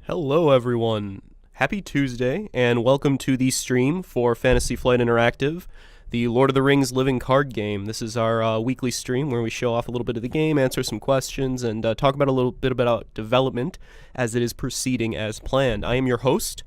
Hello, everyone. Happy Tuesday, and welcome to the stream for Fantasy Flight Interactive, the Lord of the Rings living card game. This is our weekly stream where we show off a little bit of the game, answer some questions, and talk about a little bit about development as it is proceeding as planned. I am your host.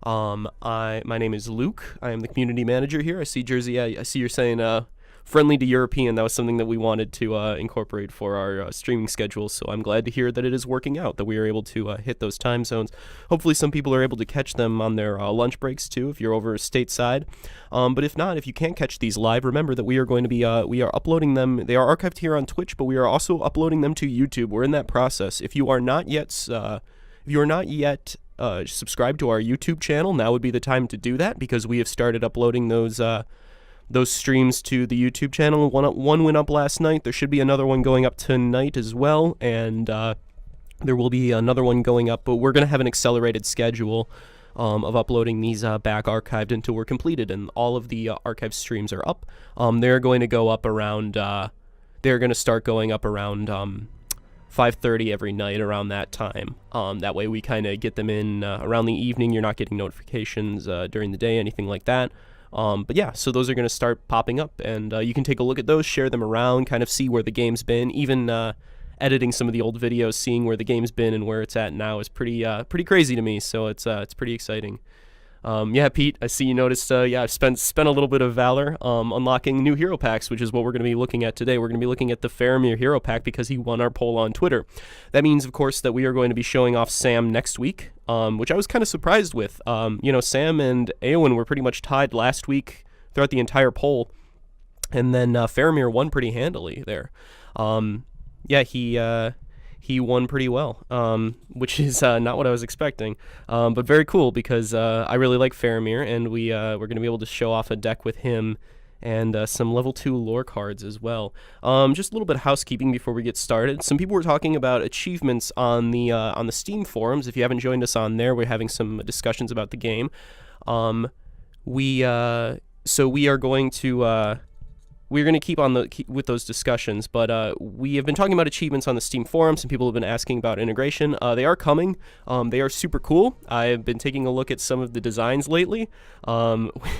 My name is Luke. I am the community manager here. I see Jersey. I see you're saying friendly to European. That was something that we wanted to incorporate for our streaming schedule, so I'm glad to hear that it is working out, that we are able to hit those time zones. Hopefully some people are able to catch them on their lunch breaks too, if you're over stateside. But if not, if you can't catch these live, remember that we are going to be we are uploading them. They are archived here on Twitch, but we are also uploading them to YouTube. We're in that process. If you are not yet subscribed to our YouTube channel, now would be the time to do that, because we have started uploading those streams to the YouTube channel. One went up last night. There should be another one going up tonight as well, and there will be another one going up, but we're going to have an accelerated schedule of uploading these back archived until we're completed, and all of the archive streams are up. They're going to go up around, they're going to start going up around 5:30 every night around that time. That way we kind of get them in around the evening. You're not getting notifications during the day, anything like that. But yeah, so those are going to start popping up, and you can take a look at those, share them around, kind of see where the game's been. Even editing some of the old videos, seeing where the game's been and where it's at now is pretty crazy to me. So it's pretty exciting. Yeah, Pete, I see you noticed. Yeah, I've spent a little bit of Valor unlocking new hero packs, which is what we're going to be looking at today. We're going to be looking at the Faramir hero pack because he won our poll on Twitter. That means, of course, that we are going to be showing off Sam next week, which I was kind of surprised with. Sam and Eowyn were pretty much tied last week throughout the entire poll, and then Faramir won pretty handily there. Yeah, he won pretty well, which is not what I was expecting, but very cool because I really like Faramir, and we're going to be able to show off a deck with him and some level 2 lore cards as well. Just a little bit of housekeeping before we get started. Some people were talking about achievements on the Steam forums. If you haven't joined us on there, we're having some discussions about the game. So we are going to we're going to keep with those discussions, but we have been talking about achievements on the Steam forums, and people have been asking about integration. They are coming. They are super cool. I've been taking a look at some of the designs lately,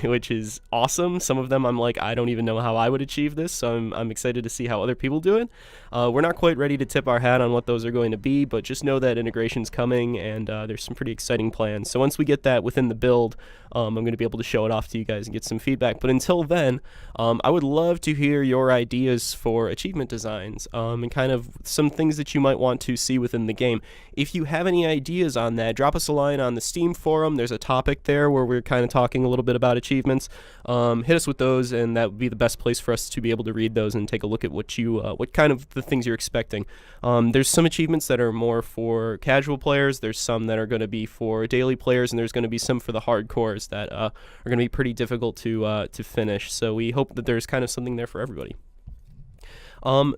which is awesome. Some of them I'm like, I don't even know how I would achieve this, so I'm excited to see how other people do it. We're not quite ready to tip our hat on what those are going to be, but just know that integration's coming, and there's some pretty exciting plans. So once we get that within the build, I'm going to be able to show it off to you guys and get some feedback. But until then, I would love to hear your ideas for achievement designs and kind of some things that you might want to see within the game. If you have any ideas on that, drop us a line on the Steam forum. There's a topic there where we're kind of talking a little bit about achievements. Hit us with those, and that would be the best place for us to be able to read those and take a look at what kind of the things you're expecting. There's some achievements that are more for casual players. There's some that are going to be for daily players, and there's going to be some for the hardcores that are going to be pretty difficult to finish. So we hope that there's kind of something there for everybody.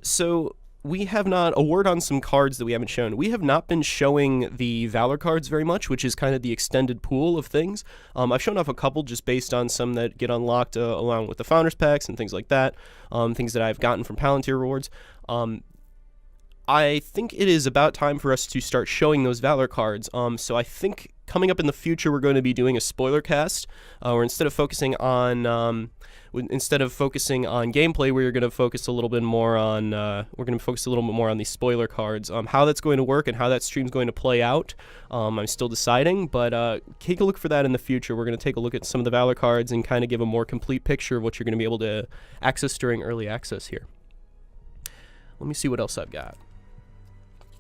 So we have not, a word on some cards that we haven't shown. We have not been showing the Valor cards very much, which is kind of the extended pool of things. I've shown off a couple just based on some that get unlocked along with the Founders Packs and things like that, things that I've gotten from Palantir rewards. I think it is about time for us to start showing those Valor cards. So I think coming up in the future, we're going to be doing a spoiler cast, where instead of focusing on gameplay, we're going to focus a little bit more on these spoiler cards. How that's going to work and how that stream's going to play out, I'm still deciding, but take a look for that in the future. We're going to take a look at some of the Valor cards and kind of give a more complete picture of what you're going to be able to access during early access here. Let me see what else I've got.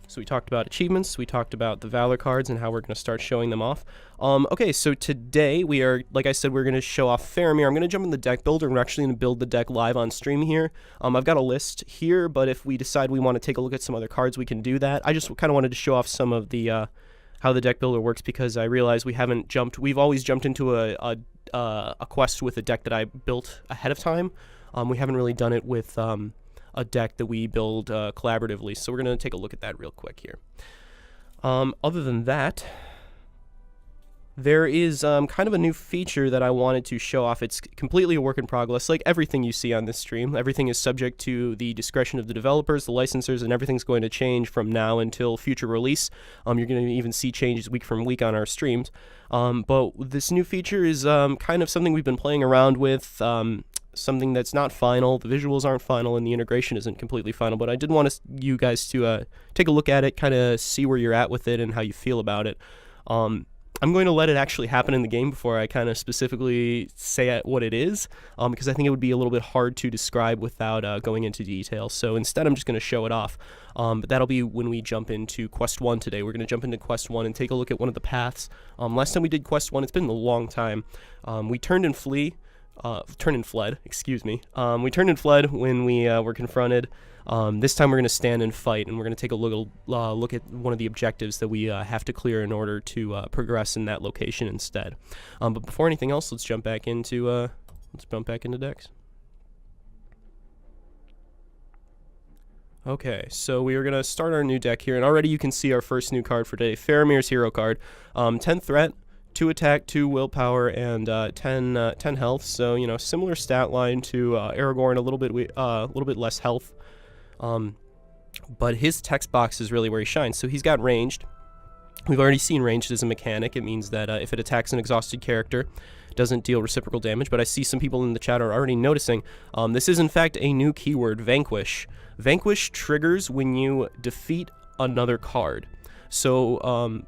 So we talked about achievements, we talked about the Valor cards and how we're going to start showing them off. Okay, so today we are, like I said, we're going to show off Faramir. I'm going to jump in the deck builder, and we're actually going to build the deck live on stream here. I've got a list here, but if we decide we want to take a look at some other cards, we can do that. I just kind of wanted to show off some of the how the deck builder works, because I realize we've always jumped into a quest with a deck that I built ahead of time. We haven't really done it with a deck that we build collaboratively, so we're going to take a look at that real quick here. Other than that, There is kind of a new feature that I wanted to show off. It's completely a work in progress, like everything you see on this stream. Everything is subject to the discretion of the developers, the licensors, and everything's going to change from now until future release. You're going to even see changes week from week on our streams. But this new feature is kind of something we've been playing around with, something that's not final. The visuals aren't final, and the integration isn't completely final. But I did want you guys to take a look at it, kind of see where you're at with it and how you feel about it. I'm going to let it actually happen in the game before I kind of specifically say what it is, because I think it would be a little bit hard to describe without going into detail. So instead, I'm just going to show it off. But that'll be when we jump into Quest 1 today. We're going to jump into Quest 1 and take a look at one of the paths. Last time we did Quest 1, it's been a long time. We turned and fled, excuse me. We turned and fled when we were confronted. This time we're going to stand and fight, and we're going to take a look at one of the objectives that we have to clear in order to progress in that location instead. But before anything else, let's jump back into decks. Okay, so we are going to start our new deck here, and already you can see our first new card for today, Faramir's Hero card. 10 threat, 2 attack, 2 willpower, and 10 health. So, you know, similar stat line to Aragorn, a little bit less health. But his text box is really where he shines. So he's got ranged. We've already seen ranged as a mechanic. It means that if it attacks an exhausted character, it doesn't deal reciprocal damage. But I see some people in the chat are already noticing this is in fact a new keyword, Vanquish. Vanquish triggers when you defeat another card. So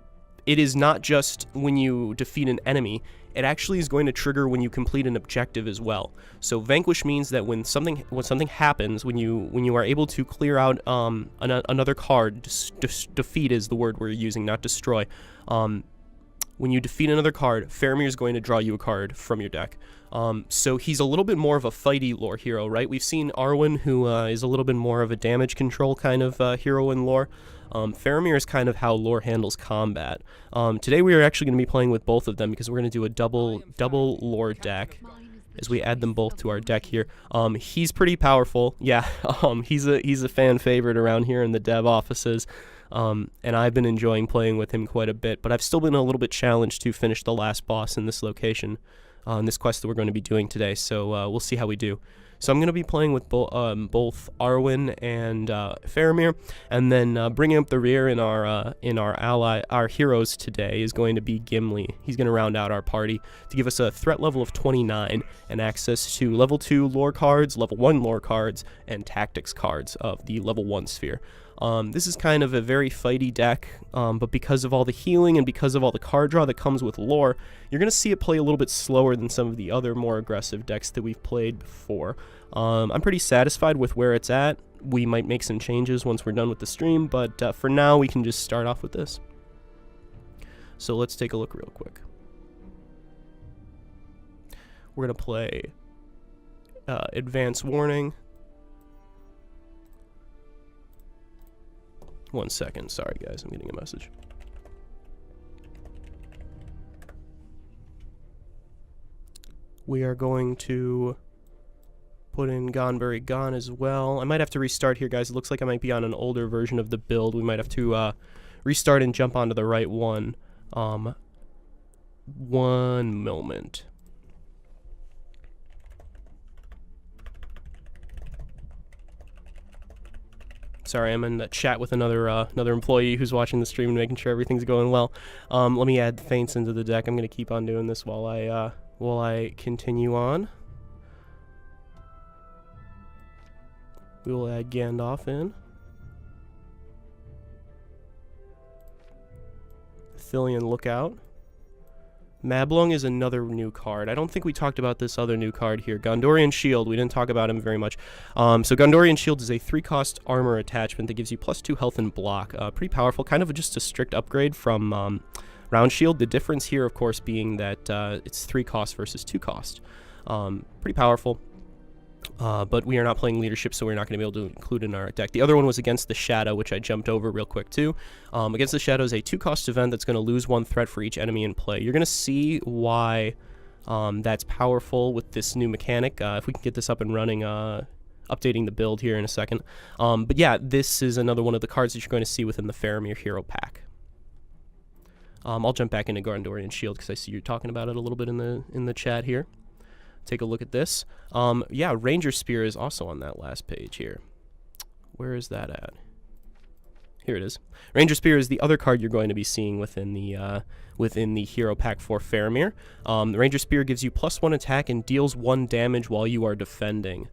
it is not just when you defeat an enemy. It actually is going to trigger when you complete an objective as well. So Vanquish means that when something happens, when you are able to clear out another card, defeat is the word we're using, not destroy. When you defeat another card, Faramir is going to draw you a card from your deck. So he's a little bit more of a fighty lore hero, right? We've seen Arwen, who is a little bit more of a damage control kind of hero in lore. Faramir is kind of how lore handles combat. Today we are actually going to be playing with both of them because we're going to do a double lore deck as we add them both to our deck here. He's pretty powerful. Yeah, he's a fan favorite around here in the dev offices. And I've been enjoying playing with him quite a bit, but I've still been a little bit challenged to finish the last boss in this location, in this quest that we're going to be doing today, so we'll see how we do. So I'm going to be playing with both Arwen and Faramir, and then bringing up the rear in our heroes today is going to be Gimli. He's going to round out our party to give us a threat level of 29 and access to level 2 lore cards, level 1 lore cards, and tactics cards of the level 1 sphere. This is kind of a very fighty deck, but because of all the healing and because of all the card draw that comes with lore, you're going to see it play a little bit slower than some of the other more aggressive decks that we've played before. I'm pretty satisfied with where it's at. We might make some changes once we're done with the stream, but for now we can just start off with this. So let's take a look real quick. We're going to play Advance Warning. 1 second, sorry guys, I'm getting a message. We are going to put in Gonberry Gone as well. I might have to restart here, guys. It looks like I might be on an older version of the build. We might have to restart and jump onto the right one. 1 moment. Sorry, I'm in a chat with another employee who's watching the stream and making sure everything's going well. Let me add feints into the deck. I'm going to keep on doing this while I continue on. We will add Gandalf in. Thillian Lookout. Mablung is another new card. I don't think we talked about this other new card here. Gondorian Shield, we didn't talk about him very much. So Gondorian Shield is a 3-cost armor attachment that gives you +2 health and block. Pretty powerful, kind of just a strict upgrade from Round Shield. The difference here, of course, being that it's 3 cost versus 2 cost. Pretty powerful. But we are not playing leadership, so we're not going to be able to include in our deck. The other one was Against the Shadow, which I jumped over real quick too. Against the Shadow is a 2-cost event that's going to lose 1 threat for each enemy in play. You're going to see why that's powerful with this new mechanic. If we can get this up and running, updating the build here in a second. But yeah, this is another one of the cards that you're going to see within the Faramir Hero pack. I'll jump back into Gondorian Shield because I see you're talking about it a little bit in the chat here. Take a look at this. Yeah, Ranger Spear is also on that last page here. Where is that at? Here it is. Ranger Spear is the other card you're going to be seeing within the Hero Pack for Faramir. The Ranger Spear gives you +1 attack and deals 1 damage while you are defending.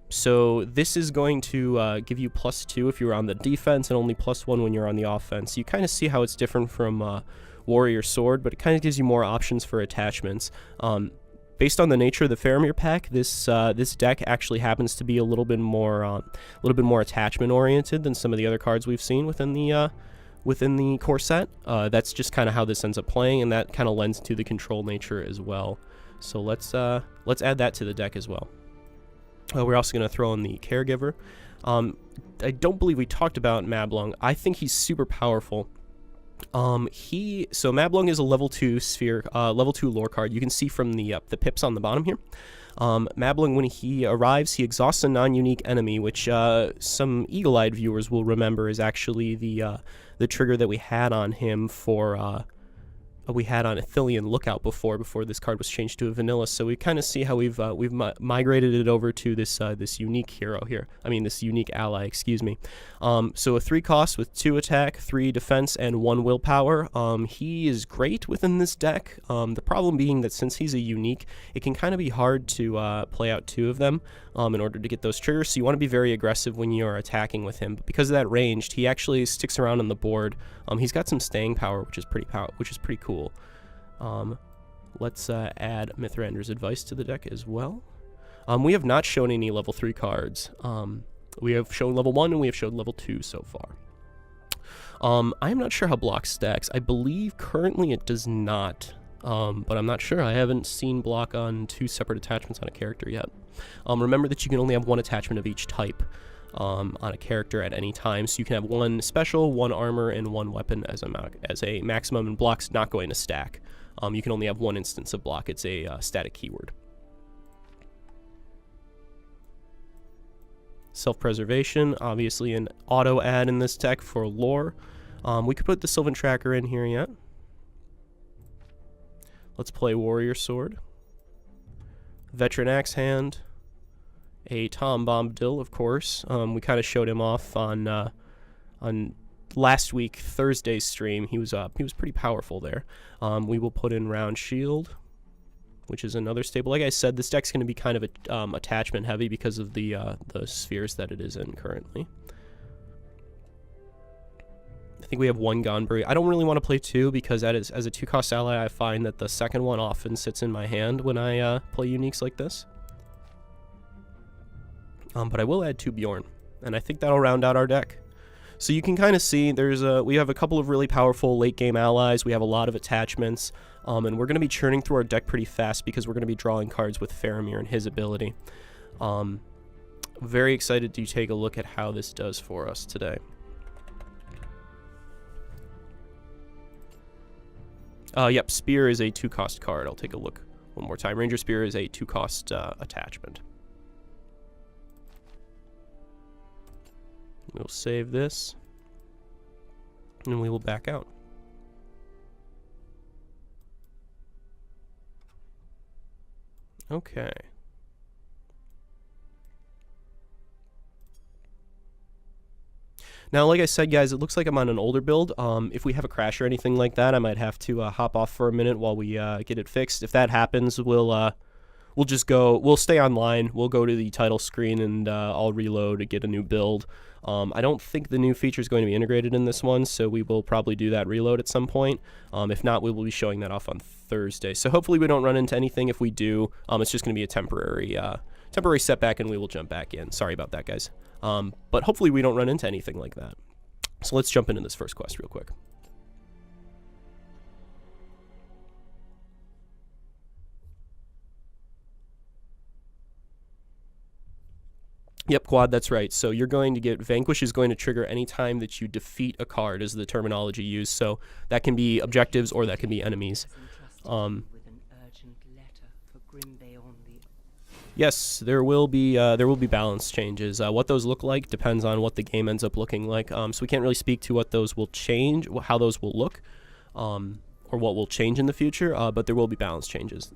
So this is going to give you +2 if you're on the defense and only +1 when you're on the offense. You kind of see how it's different from Warrior Sword, but it kind of gives you more options for attachments. Based on the nature of the Faramir pack, this deck actually happens to be a little bit more attachment oriented than some of the other cards we've seen within the core set. That's just kind of how this ends up playing, and that kind of lends to the control nature as well. So let's add that to the deck as well. We're also going to throw in the Caregiver. I don't believe we talked about Mablung. I think he's super powerful. So Mablung is a level 2 sphere, level 2 lore card. You can see from the pips on the bottom here. Mablung, when he arrives, he exhausts a non-unique enemy, which some eagle-eyed viewers will remember is actually the trigger that we had on him for we had on Athelian Lookout before this card was changed to a vanilla. So we kind of see how we've migrated it over to this unique hero here. I mean, this unique ally, excuse me. So a 3 cost with 2 attack, 3 defense, and 1 willpower. He is great within this deck. The problem being that since he's a unique, it can kind of be hard to play out 2 of them in order to get those triggers. So you want to be very aggressive when you are attacking with him. But because of that ranged, he actually sticks around on the board. He's got some staying power, which is pretty cool. Let's add Mithrander's Advice to the deck as well. We have not shown any level 3 cards. We have shown level 1 and we have shown level 2 so far. I am not sure how block stacks. I believe currently it does not, but I'm not sure. I haven't seen block on 2 separate attachments on a character yet. Remember that you can only have 1 attachment of each type on a character at any time, so you can have 1 special, 1 armor, and 1 weapon as a maximum, and block's not going to stack. You can only have 1 instance of block. It's a static keyword. Self-preservation, obviously an auto add in this deck for lore. We could put the Sylvan Tracker in here yet. Let's play Warrior Sword. Veteran Axe Hand. A Tom Bombadil, of course. We kind of showed him off on last week Thursday's stream. He was pretty powerful there. We will put in Round Shield, which is another staple. Like I said, this deck's going to be kind of attachment heavy because of the spheres that it is in currently. I think we have 1 Gonbury. I don't really want to play 2 because as a 2-cost ally, I find that the second one often sits in my hand when I play uniques like this. But I will add 2 Bjorn, and I think that'll round out our deck. So you can kind of see we have a couple of really powerful late game allies. We have a lot of attachments, and we're going to be churning through our deck pretty fast because we're going to be drawing cards with Faramir and his ability. Very excited to take a look at how this does for us today. Yep, Spear is a 2-cost card. I'll take a look one more time. Ranger Spear is a 2-cost attachment. We'll save this, and we will back out. Okay. Now, like I said, guys, it looks like I'm on an older build. If we have a crash or anything like that, I might have to hop off for a minute while we get it fixed. If that happens, we'll just go. We'll stay online. We'll go to the title screen, and I'll reload to get a new build. I don't think the new feature is going to be integrated in this one, so we will probably do that reload at some point. If not, we will be showing that off on Thursday. So hopefully we don't run into anything. If we do, it's just going to be a temporary setback, and we will jump back in. Sorry about that, guys. But hopefully we don't run into anything like that. So let's jump into this first quest real quick. Yep, Quad, that's right. So you're going to get Vanquish is going to trigger any time that you defeat a card, is the terminology used. So that can be objectives or that can be enemies. Yes, there will be balance changes. What those look like depends on what the game ends up looking like. So we can't really speak to what those will change, how those will look. or what will change in the future, but there will be balance changes.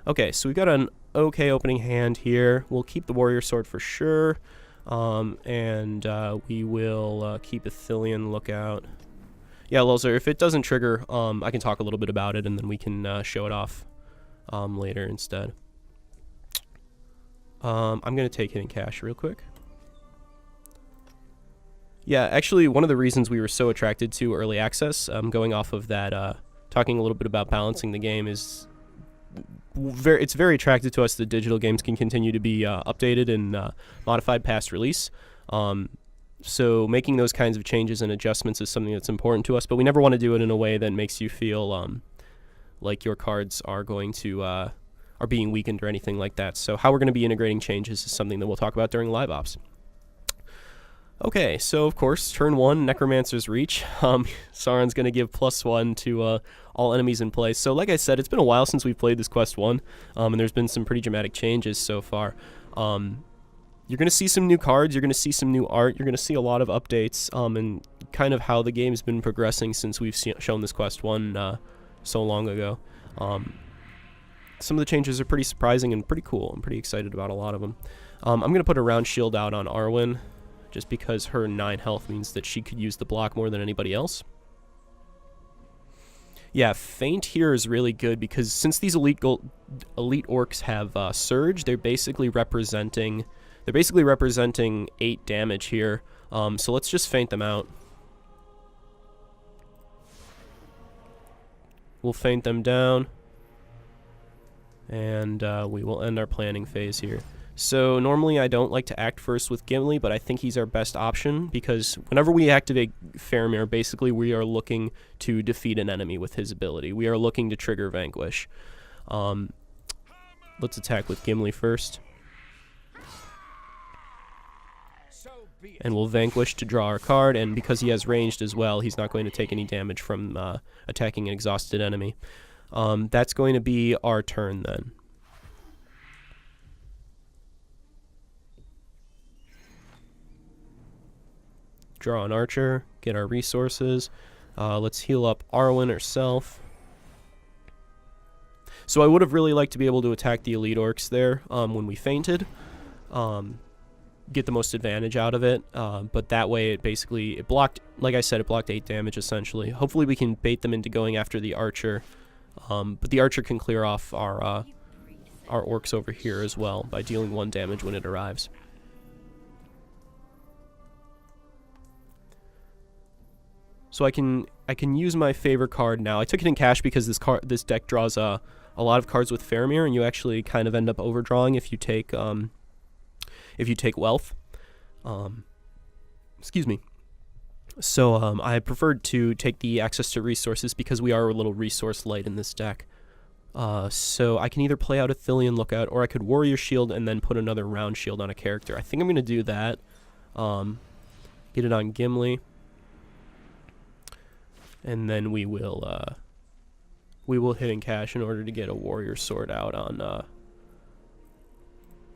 Okay, so we've got an okay opening hand here. We'll keep the Warrior Sword for sure, and we will keep Athelian Lookout. Yeah, Lulzer, if it doesn't trigger, I can talk a little bit about it, and then we can show it off later instead. I'm going to take Hidden Cache real quick. Yeah, actually, one of the reasons we were so attracted to early access, going off of that, talking a little bit about balancing the game, is it's very attractive to us that digital games can continue to be updated and modified past release. So making those kinds of changes and adjustments is something that's important to us, but we never want to do it in a way that makes you feel like your cards are going to are being weakened or anything like that. So how we're going to be integrating changes is something that we'll talk about during live ops. Okay, so of course, turn 1, Necromancer's Reach. Sauron's going to give +1 to all enemies in play. So like I said, it's been a while since we've played this quest 1, and there's been some pretty dramatic changes so far. You're going to see some new cards, you're going to see some new art, you're going to see a lot of updates, and kind of how the game's been progressing since we've shown this quest 1 so long ago. Some of the changes are pretty surprising and pretty cool. I'm pretty excited about a lot of them. I'm going to put a round shield out on Arwen, just because her 9 health means that she could use the block more than anybody else. Yeah, Feint here is really good because since these elite orcs have Surge, they're basically representing 8 damage here. So let's just feint them out. We'll feint them down, and we will end our planning phase here. So normally I don't like to act first with Gimli, but I think he's our best option because whenever we activate Faramir, basically we are looking to defeat an enemy with his ability. We are looking to trigger Vanquish. Let's attack with Gimli first. And we'll Vanquish to draw our card, and because he has ranged as well, he's not going to take any damage from attacking an exhausted enemy. That's going to be our turn then. Draw an archer, get our resources. Let's heal up Arwen herself. So I would have really liked to be able to attack the elite orcs there when we fainted. Get the most advantage out of it, but that way it blocked, like I said, it blocked 8 damage essentially. Hopefully we can bait them into going after the archer, but the archer can clear off our orcs over here as well by dealing 1 damage when it arrives. So I can use my favorite card now. I took it in cash because this deck draws a lot of cards with Faramir, and you actually kind of end up overdrawing if you take wealth. Excuse me. So I preferred to take the access to resources because we are a little resource light in this deck. So I can either play out Athelian Lookout, or I could Warrior Shield and then put another round shield on a character. I think I'm going to do that. Get it on Gimli. And then we will Hidden Cache in order to get a Warrior Sword out on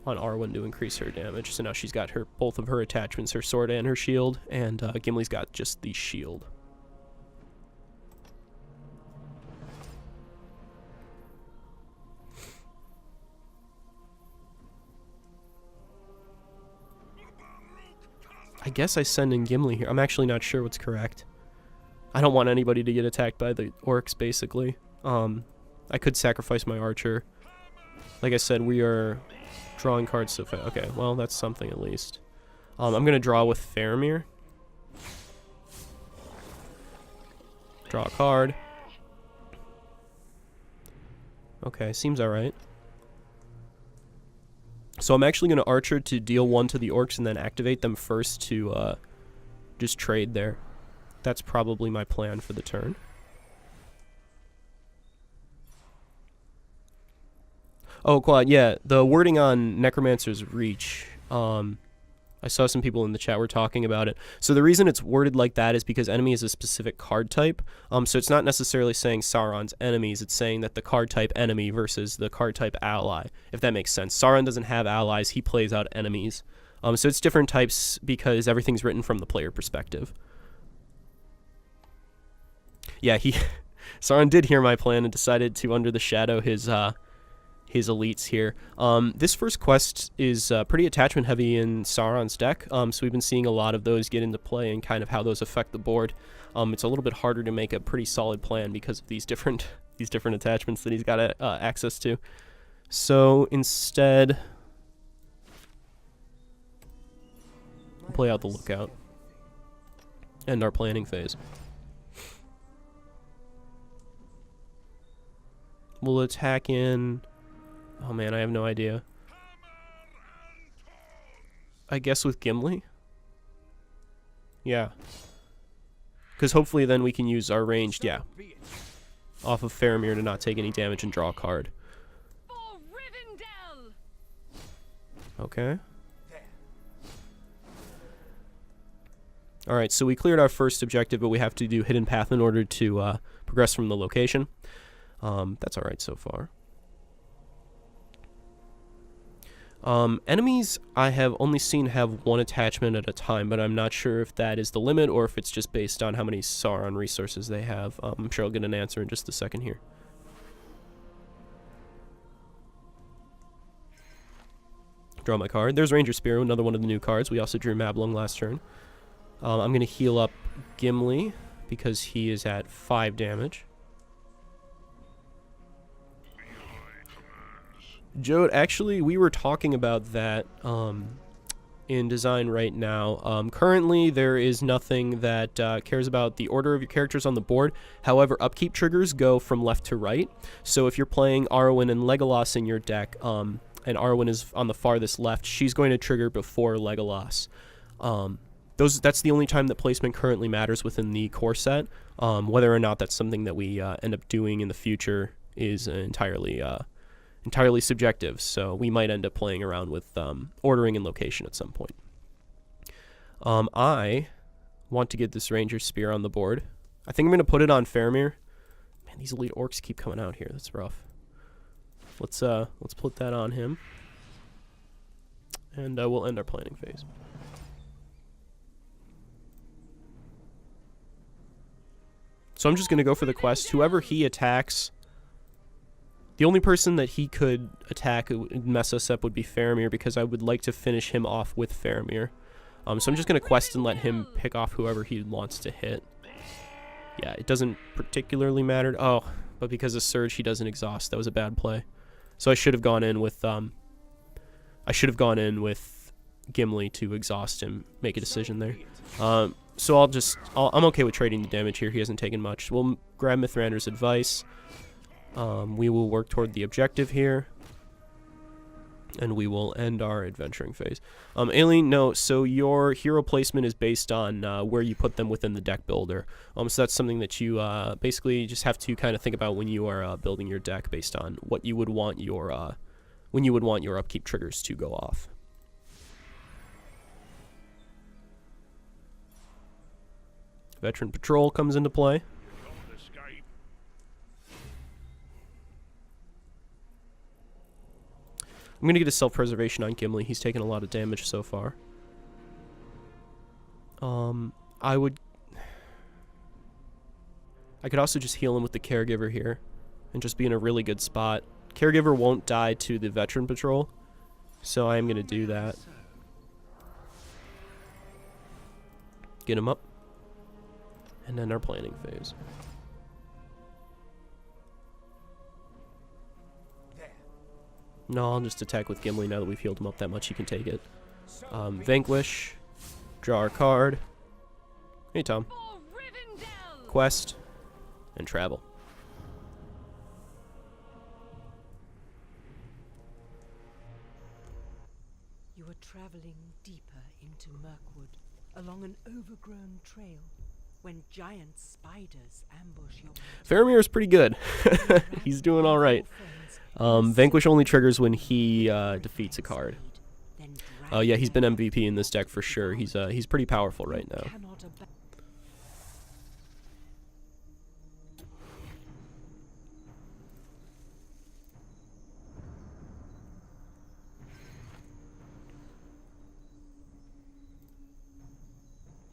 Arwen to increase her damage. So now she's got both of her attachments, her sword and her shield, and Gimli's got just the shield. I guess I send in Gimli here. I'm actually not sure what's correct. I don't want anybody to get attacked by the orcs, basically. I could sacrifice my archer. Like I said, we are drawing cards so fast. Okay, well, that's something at least. I'm going to draw with Faramir. Draw a card. Okay, seems alright. So I'm actually going to archer to deal 1 to the orcs and then activate them first to just trade there. That's probably my plan for the turn. Oh, Quad, yeah, the wording on Necromancer's Reach, I saw some people in the chat were talking about it. So the reason it's worded like that is because enemy is a specific card type. So it's not necessarily saying Sauron's enemies, it's saying that the card type enemy versus the card type ally, if that makes sense. Sauron doesn't have allies, he plays out enemies. So it's different types because everything's written from the player perspective. Yeah, Sauron did hear my plan and decided to under the shadow his elites here. This first quest is pretty attachment heavy in Sauron's deck, so we've been seeing a lot of those get into play and kind of how those affect the board. It's a little bit harder to make a pretty solid plan because of these different attachments that he's got access to. So instead, we'll play out the lookout. End our planning phase. We'll attack in... Oh man, I have no idea. I guess with Gimli? Yeah. Because hopefully then we can use our ranged, yeah, off of Faramir to not take any damage and draw a card. Okay. Alright, so we cleared our first objective, but we have to do Hidden Path in order to progress from the location. That's alright so far. Enemies I have only seen have one attachment at a time, but I'm not sure if that is the limit or if it's just based on how many Sauron resources they have. I'm sure I'll get an answer in just a second here. Draw my card. There's Ranger Spear, another one of the new cards. We also drew Mablung last turn. I'm going to heal up Gimli because he is at 5 damage. Joe, actually, we were talking about that in design right now. Currently, there is nothing that cares about the order of your characters on the board. However, upkeep triggers go from left to right. So if you're playing Arwen and Legolas in your deck, and Arwen is on the farthest left, she's going to trigger before Legolas. That's the only time that placement currently matters within the core set. Whether or not that's something that we end up doing in the future is entirely subjective, so we might end up playing around with ordering and location at some point. I want to get this Ranger Spear on the board. I think I'm going to put it on Faramir. Man, these elite orcs keep coming out here. That's rough. Let's put that on him, and we'll end our planning phase. So I'm just going to go for the quest. Whoever he attacks... The only person that he could attack and mess us up would be Faramir, because I would like to finish him off with Faramir. So I'm just going to quest and let him pick off whoever he wants to hit. Yeah, it doesn't particularly matter. Oh, but because of Surge, he doesn't exhaust. That was a bad play. So I should have gone in with Gimli to exhaust him, make a decision there. So I'm okay with trading the damage here. He hasn't taken much. We'll grab Mithrander's advice. We will work toward the objective here, and we will end our adventuring phase. Aileen, no, so your hero placement is based on where you put them within the deck builder. So that's something that you basically just have to kind of think about when you are building your deck, based on what you would want your when you would want your upkeep triggers to go off. Veteran Patrol comes into play. I'm going to get a self-preservation on Gimli. He's taken a lot of damage so far. I could also just heal him with the Caregiver here and just be in a really good spot. Caregiver won't die to the Veteran Patrol, so I am going to do that. Get him up. And end our planning phase. No, I'll just attack with Gimli now that we've healed him up that much. He can take it. Vanquish. Draw our card. Hey, Tom. Quest. And travel. You are traveling deeper into Mirkwood, along an overgrown trail, when giant spiders ambush your... Faramir is pretty good. He's doing all right. Vanquish only triggers when he defeats a card. Yeah, he's been MVP in this deck for sure. He's pretty powerful right now.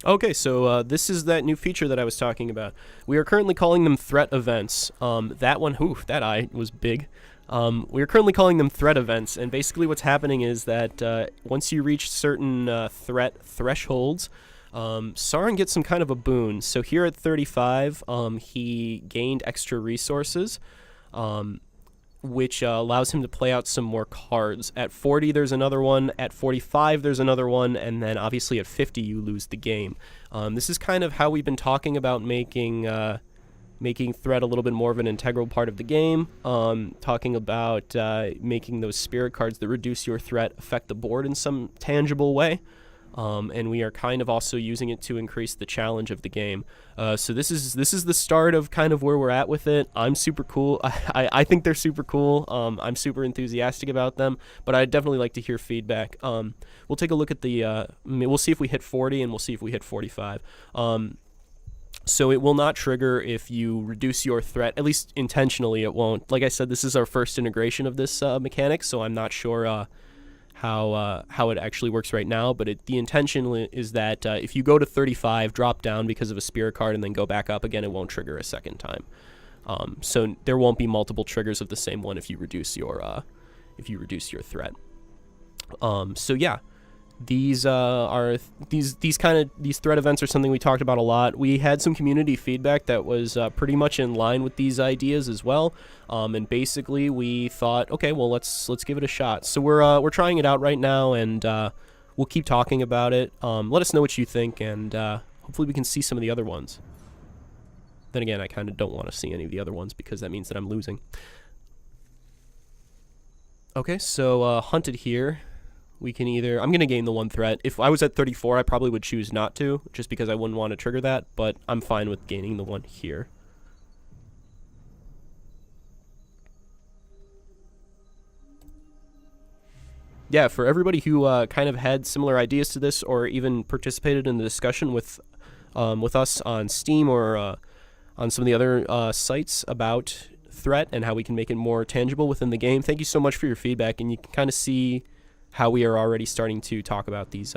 Okay, so this is that new feature that I was talking about. We are currently calling them threat events. That one, that eye was big. We are currently calling them threat events, and basically what's happening is that once you reach certain threat thresholds, Sauron gets some kind of a boon. So here at 35, he gained extra resources, which allows him to play out some more cards. At 40, there's another one. At 45, there's another one. And then obviously at 50, you lose the game. This is kind of how we've been talking about making threat a little bit more of an integral part of the game. Talking about making those spirit cards that reduce your threat affect the board in some tangible way. And we are kind of also using it to increase the challenge of the game. So this is the start of kind of where we're at with it. I'm super cool. I think they're super cool. I'm super enthusiastic about them, but I'd definitely like to hear feedback. We'll take a look at we'll see if we hit 40 and we'll see if we hit 45. So it will not trigger if you reduce your threat, at least intentionally it won't. Like I said, this is our first integration of this mechanic, so I'm not sure how it actually works right now, but the intention is that if you go to 35, drop down because of a spirit card, and then go back up again, it won't trigger a second time. So there won't be multiple triggers of the same one if you reduce your threat. So yeah, these threat events are something we talked about a lot. We had some community feedback that was pretty much in line with these ideas as well. And basically we thought, okay, well let's give it a shot. So we're trying it out right now, and we'll keep talking about it. Let us know what you think, and hopefully we can see some of the other ones. Then again, I kind of don't want to see any of the other ones because that means that I'm losing. Okay, so hunted here. We can I'm going to gain the one threat. If I was at 34, I probably would choose not to, just because I wouldn't want to trigger that, but I'm fine with gaining the one here. Yeah, for everybody who kind of had similar ideas to this, or even participated in the discussion with us on Steam or on some of the other sites about threat and how we can make it more tangible within the game, thank you so much for your feedback, and you can kind of see how we are already starting to talk about these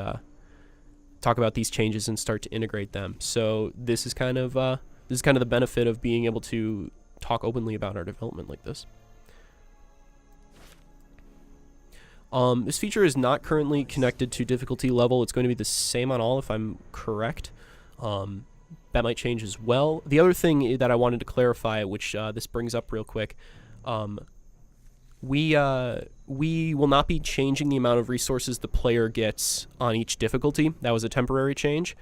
changes and start to integrate them. So this is kind of the benefit of being able to talk openly about our development like this. This feature is not currently connected to difficulty level. It's going to be the same on all, if I'm correct. That might change as well. The other thing that I wanted to clarify, which this brings up real quick, we will not be changing the amount of resources the player gets on each difficulty. That was a temporary change.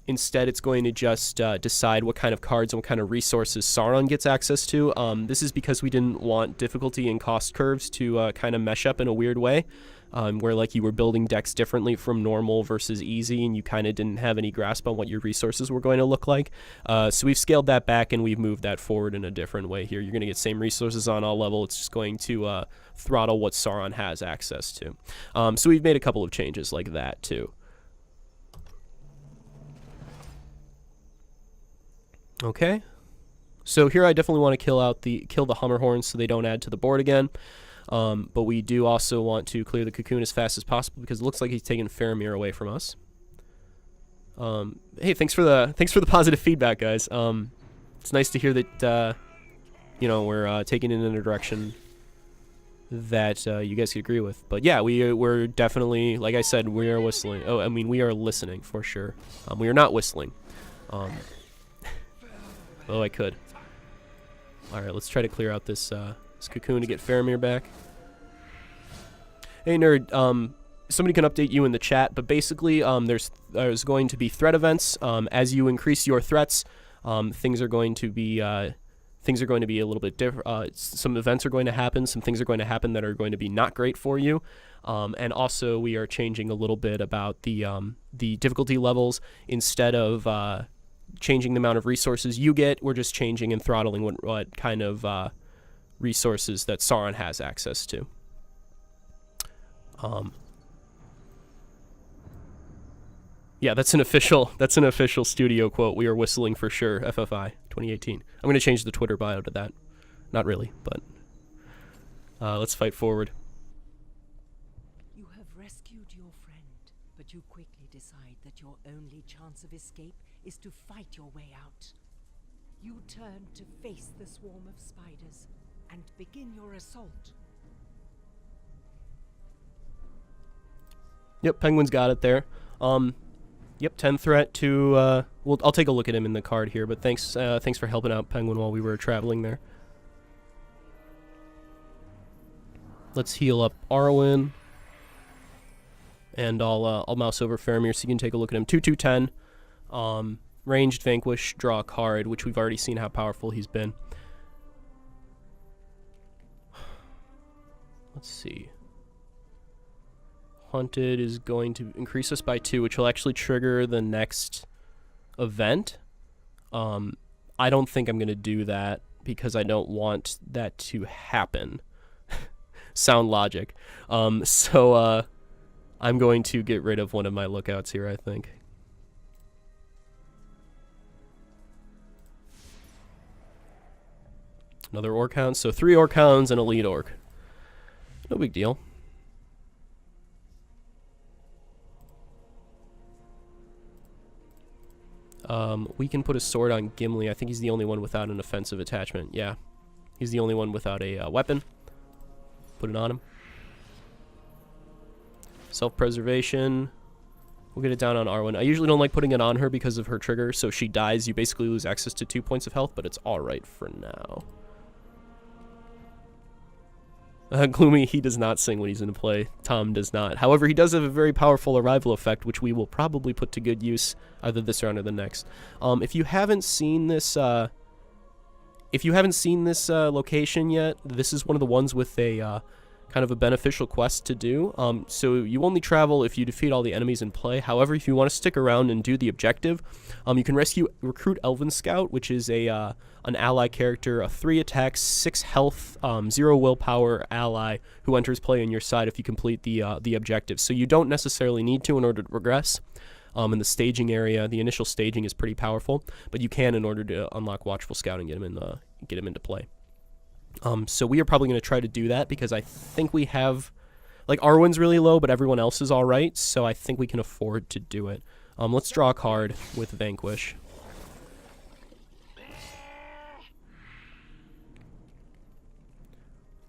Instead, it's going to just decide what kind of cards and what kind of resources Sauron gets access to. This is because we didn't want difficulty and cost curves to kind of mesh up in a weird way, where like you were building decks differently from normal versus easy, and you kind of didn't have any grasp on what your resources were going to look like. So we've scaled that back, and we've moved that forward in a different way here. You're going to get same resources on all level. It's just going to throttle what Sauron has access to. So we've made a couple of changes like that too. Okay, so here I definitely want to kill the Hummer Horns so they don't add to the board again. But we do also want to clear the cocoon as fast as possible because it looks like he's taking Faramir away from us. Hey, thanks for the positive feedback, guys. It's nice to hear that we're taking it in a direction that you guys could agree with. But yeah, we're definitely, like I said, we are whistling. Oh, I mean, we are listening for sure. We are not whistling. Oh, I could. All right, let's try to clear out this cocoon to get Faramir back. Hey, nerd. Somebody can update you in the chat, but basically, there's going to be threat events. As you increase your threats, things are going to be a little bit different. Some events are going to happen. Some things are going to happen that are going to be not great for you. And also, we are changing a little bit about the difficulty levels. Instead of changing the amount of resources you get, we're just changing and throttling what kind of resources that Sauron has access to. Yeah, that's an official studio quote. We are whistling for sure. FFI 2018. I'm going to change the Twitter bio to that. Not really, but let's fight forward. You have rescued your friend, but you quickly decide that your chance of escape is to fight your way out. You turn to face the swarm of spiders and begin your assault. Yep, Penguin's got it there. Yep, 10 threat to, well, I'll take a look at him in the card here, but thanks for helping out Penguin while we were traveling there. Let's heal up Arwen. And I'll mouse over Faramir so you can take a look at him. 2/2/10. Ranged, Vanquish, draw a card, which we've already seen how powerful he's been. Let's see. Hunted is going to increase us by 2, which will actually trigger the next event. I don't think I'm going to do that because I don't want that to happen. Sound logic. So I'm going to get rid of one of my lookouts here, I think. Another Orc Hound. So 3 Orc Hounds and a lead Orc. No big deal. We can put a sword on Gimli. I think he's the only one without an offensive attachment. Yeah. He's the only one without a weapon. Put it on him. Self-preservation. We'll get it down on Arwen. I usually don't like putting it on her because of her trigger, so if she dies, you basically lose access to 2 points of health, but it's alright for now. Gloomy, he does not sing when he's in play. Tom does not. However, he does have a very powerful arrival effect, which we will probably put to good use either this round or the next. If you haven't seen this, location yet, this is one of the ones with a kind of a beneficial quest to do. So you only travel if you defeat all the enemies in play. However, if you want to stick around and do the objective, you can recruit Elven Scout, which is an ally character, a 3 attacks, 6 health, 0 willpower ally who enters play on your side if you complete the objective. So you don't necessarily need to in order to progress. In the staging area, the initial staging is pretty powerful, but you can in order to unlock Watchful Scout and get him into play. So we are probably going to try to do that because I think we have, like, Arwen's really low, but everyone else is all right, so I think we can afford to do it. Let's draw a card with Vanquish.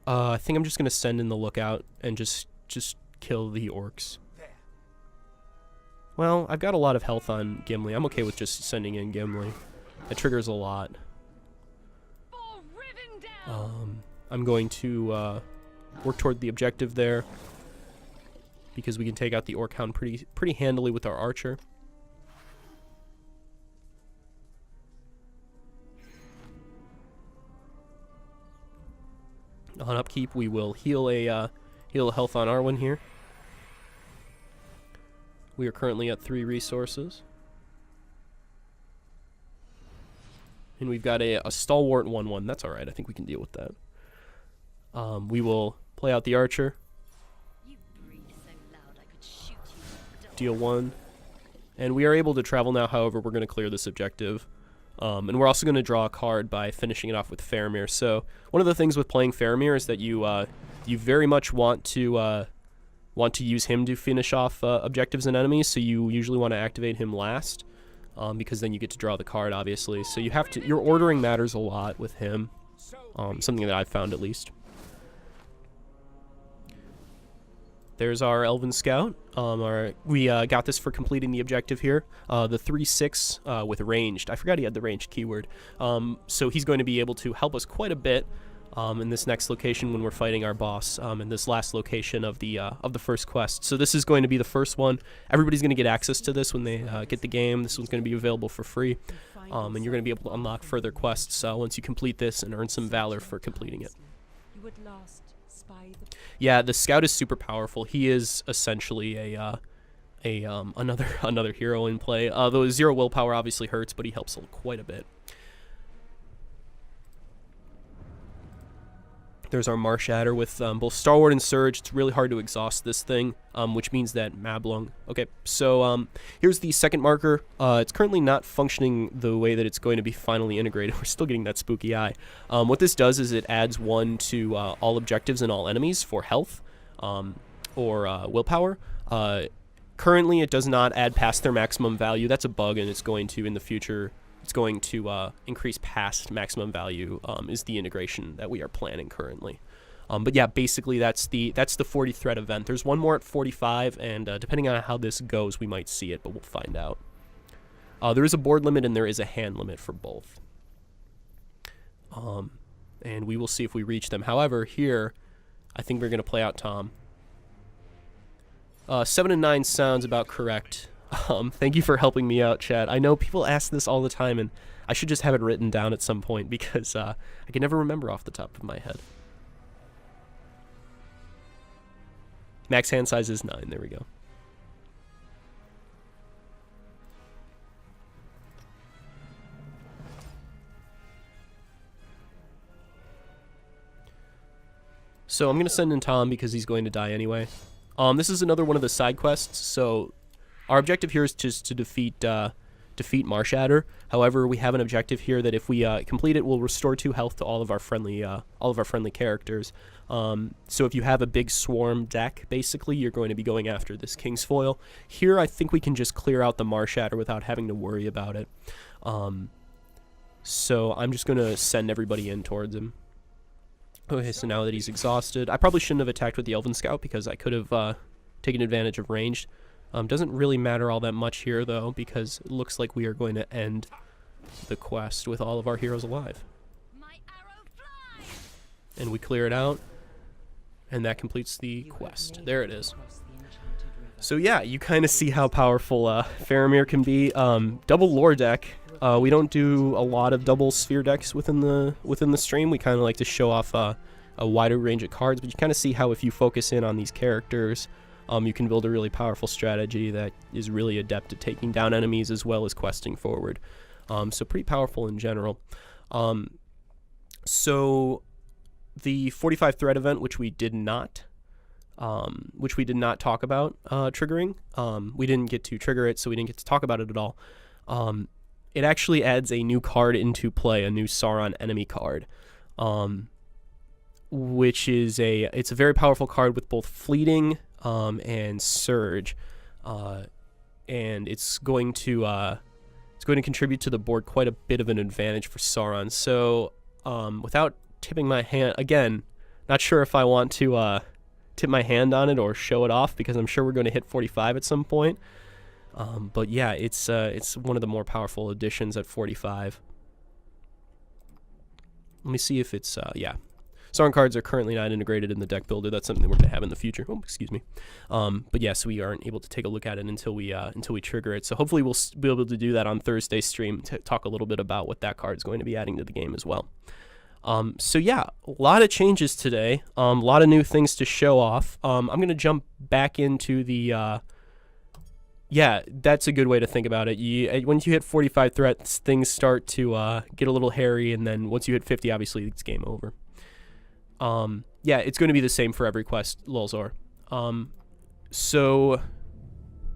I think I'm just going to send in the Lookout and just kill the orcs. Well, I've got a lot of health on Gimli. I'm okay with just sending in Gimli. It triggers a lot. I'm going to work toward the objective there because we can take out the Orc Hound pretty handily with our archer. On upkeep, we will heal a health on Arwen here. We are currently at 3 resources. And we've got a stalwart 1/1. That's alright. I think we can deal with that. We will play out the archer. Deal 1. And we are able to travel now, however, we're going to clear this objective. And we're also going to draw a card by finishing it off with Faramir. So one of the things with playing Faramir is that you very much want to use him to finish off objectives and enemies, so you usually want to activate him last. Because then you get to draw the card, obviously. So your ordering matters a lot with him. Something that I've found, at least. There's our Elven Scout. We got this for completing the objective here. The 3/6 with ranged. I forgot he had the ranged keyword. So he's going to be able to help us quite a bit in this next location when we're fighting our boss, in this last location of the first quest. So this is going to be the first one. Everybody's going to get access to this when they get the game. This one's going to be available for free, and you're going to be able to unlock further quests once you complete this and earn some valor for completing it. Yeah, the Scout is super powerful. He is essentially another hero in play. Though 0 willpower obviously hurts, but he helps quite a bit. There's our Marsh Adder with both Stalwart and Surge. It's really hard to exhaust this thing, which means that Mablung. Okay, so here's the second marker. It's currently not functioning the way that it's going to be finally integrated. We're still getting that spooky eye. What this does is it adds 1 to all objectives and all enemies for health or willpower. Currently, it does not add past their maximum value. That's a bug, and it's going to, in the future, it's going to increase past maximum value, is the integration that we are planning currently. But yeah, basically that's the 40 threat event. There's one more at 45, and depending on how this goes, we might see it, but we'll find out. There is a board limit and there is a hand limit for both. And we will see if we reach them. However, here, I think we're going to play out Tom. 7 and 9 sounds about correct. Thank you for helping me out, chat. I know people ask this all the time, and I should just have it written down at some point because I can never remember off the top of my head. Max hand size is 9. There we go. So I'm going to send in Tom because he's going to die anyway. This is another one of the side quests. So our objective here is just to defeat Marshadder. However, we have an objective here that if we complete it, we'll restore 2 health to all of our friendly characters. So if you have a big swarm deck, basically, you're going to be going after this King's Foil. Here, I think we can just clear out the Marshadder without having to worry about it. So I'm just going to send everybody in towards him. Okay, so now that he's exhausted, I probably shouldn't have attacked with the Elven Scout because I could have taken advantage of ranged. Doesn't really matter all that much here, though, because it looks like we are going to end the quest with all of our heroes alive. And we clear it out, and that completes the quest. There it is. So yeah, you kind of see how powerful Faramir can be. Double lore deck. We don't do a lot of double sphere decks within the stream. We kind of like to show off a wider range of cards, but you kind of see how if you focus in on these characters, you can build a really powerful strategy that is really adept at taking down enemies as well as questing forward. So pretty powerful in general. So the 45 threat event, which we did not talk about triggering, we didn't get to trigger it, so we didn't get to talk about it at all. It actually adds a new card into play, a new Sauron enemy card, which is it's a very powerful card with both fleeting and surge, and it's going to contribute to the board quite a bit of an advantage for Sauron. So without tipping my hand again, not sure if I want to tip my hand on it or show it off because I'm sure we're going to hit 45 at some point. But yeah, it's one of the more powerful additions at 45. Let me see if it's yeah. Sauron cards are currently not integrated in the deck builder. That's something we're going to have in the future. Oh, excuse me. But yes, we aren't able to take a look at it until we trigger it. So hopefully we'll be able to do that on Thursday's stream to talk a little bit about what that card is going to be adding to the game as well. So yeah, a lot of changes today. A lot of new things to show off. I'm going to jump back into the yeah, that's a good way to think about it. Once you hit 45 threats, things start to get a little hairy, and then once you hit 50, obviously it's game over. Yeah, it's going to be the same for every quest, Lulzor. So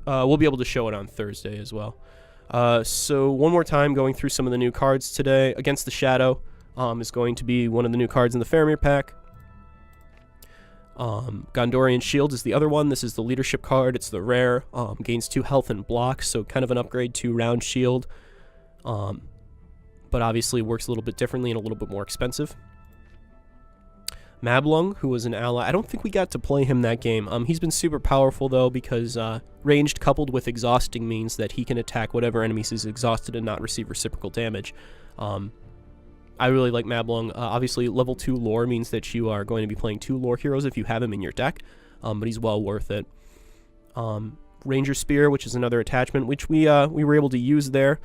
we'll be able to show it on Thursday as well. So one more time, going through some of the new cards today. Against the Shadow is going to be one of the new cards in the Faramir pack. Gondorian Shield is the other one. This is the leadership card. It's the rare. Gains 2 health and blocks, so kind of an upgrade to Round Shield. But obviously works a little bit differently and a little bit more expensive. Mablung, who was an ally. I don't think we got to play him that game. He's been super powerful, though, because ranged coupled with exhausting means that he can attack whatever enemies is exhausted and not receive reciprocal damage. I really like Mablung. Obviously, level 2 lore means that you are going to be playing 2 lore heroes if you have him in your deck, but he's well worth it. Ranger Spear, which is another attachment, which we were able to use there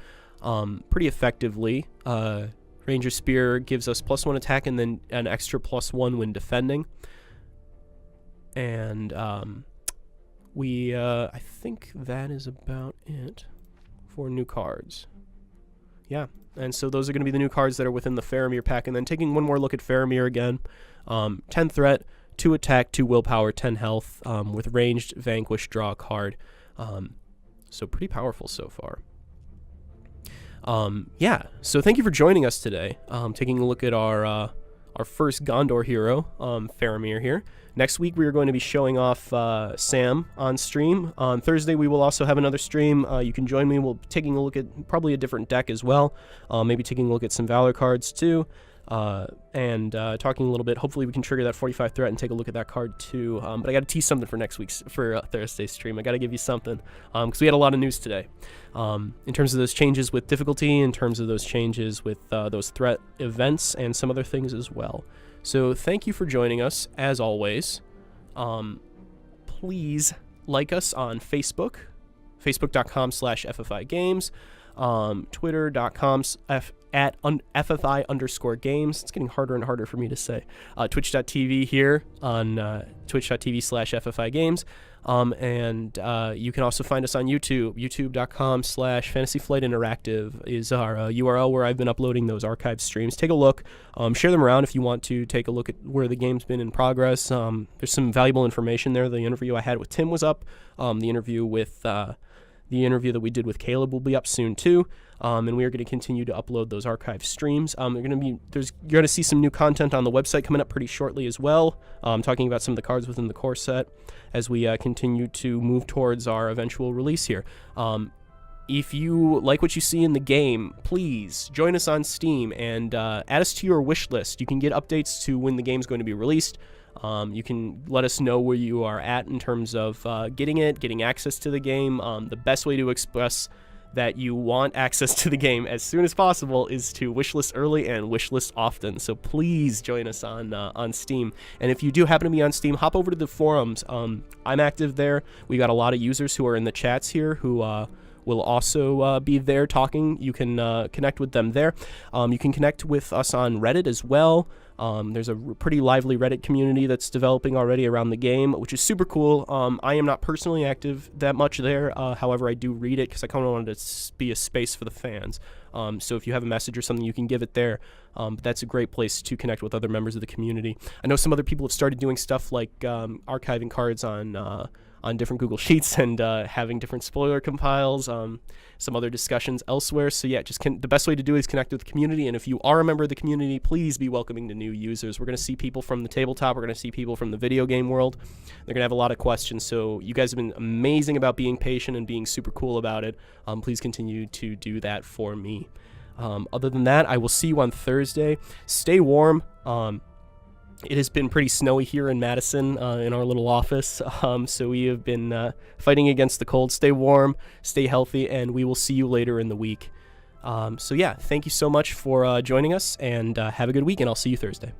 pretty effectively. Ranger Spear gives us +1 attack and then an extra +1 when defending. And I think that is about it for new cards. Yeah, and so those are going to be the new cards that are within the Faramir pack. And then taking one more look at Faramir again. 10 threat, 2 attack, 2 willpower, 10 health, with ranged, vanquish, draw a card. So pretty powerful so far. Yeah, so thank you for joining us today, taking a look at our our first Gondor hero, Faramir here. Next week, we are going to be showing off Sam on stream. On Thursday, we will also have another stream. You can join me. We'll be taking a look at probably a different deck as well. Maybe taking a look at some Valor cards too. And talking a little bit. Hopefully we can trigger that 45 threat and take a look at that card too. But I got to tease something for next week's, for Thursday's stream. I got to give you something because we had a lot of news today. In terms of those changes with difficulty, in terms of those changes with those threat events, and some other things as well. So thank you for joining us, as always. Please like us on Facebook, facebook.com/FFI Games, twitter.com at FFI_games. It's getting harder and harder for me to say. Twitch.tv here on twitch.tv/FFI Games. And you can also find us on YouTube. youtube.com/FantasyFlight Interactive is our URL where I've been uploading those archive streams. Take a look. Share them around if you want to take a look at where the game's been in progress. There's some valuable information there. The interview I had with Tim was up. The interview that we did with Caleb will be up soon too, and we are going to continue to upload those archive streams. You're going to see some new content on the website coming up pretty shortly as well, talking about some of the cards within the core set as we continue to move towards our eventual release here. If you like what you see in the game, please join us on Steam and add us to your wish list. You can get updates to when the game's going to be released. You can let us know where you are at in terms of getting access to the game. The best way to express that you want access to the game as soon as possible is to wishlist early and wishlist often. So please join us on Steam. And if you do happen to be on Steam, hop over to the forums. I'm active there. We got a lot of users who are in the chats here who will also be there talking. You can connect with them there. You can connect with us on Reddit as well. There's a pretty lively Reddit community that's developing already around the game, which is super cool. I am not personally active that much there. However, I do read it because I kind of wanted to be a space for the fans. So if you have a message or something, you can give it there. But that's a great place to connect with other members of the community. I know some other people have started doing stuff like archiving cards on different Google Sheets and having different spoiler compiles, some other discussions elsewhere. So yeah, the best way to do it is connect with the community. And if you are a member of the community, please be welcoming to new users. We're going to see people from the tabletop. We're going to see people from the video game world. They're going to have a lot of questions. So you guys have been amazing about being patient and being super cool about it. Please continue to do that for me. Other than that, I will see you on Thursday. Stay warm. It has been pretty snowy here in Madison in our little office, so we have been fighting against the cold. Stay warm, stay healthy, and we will see you later in the week. So yeah, thank you so much for joining us, and have a good week, and I'll see you Thursday.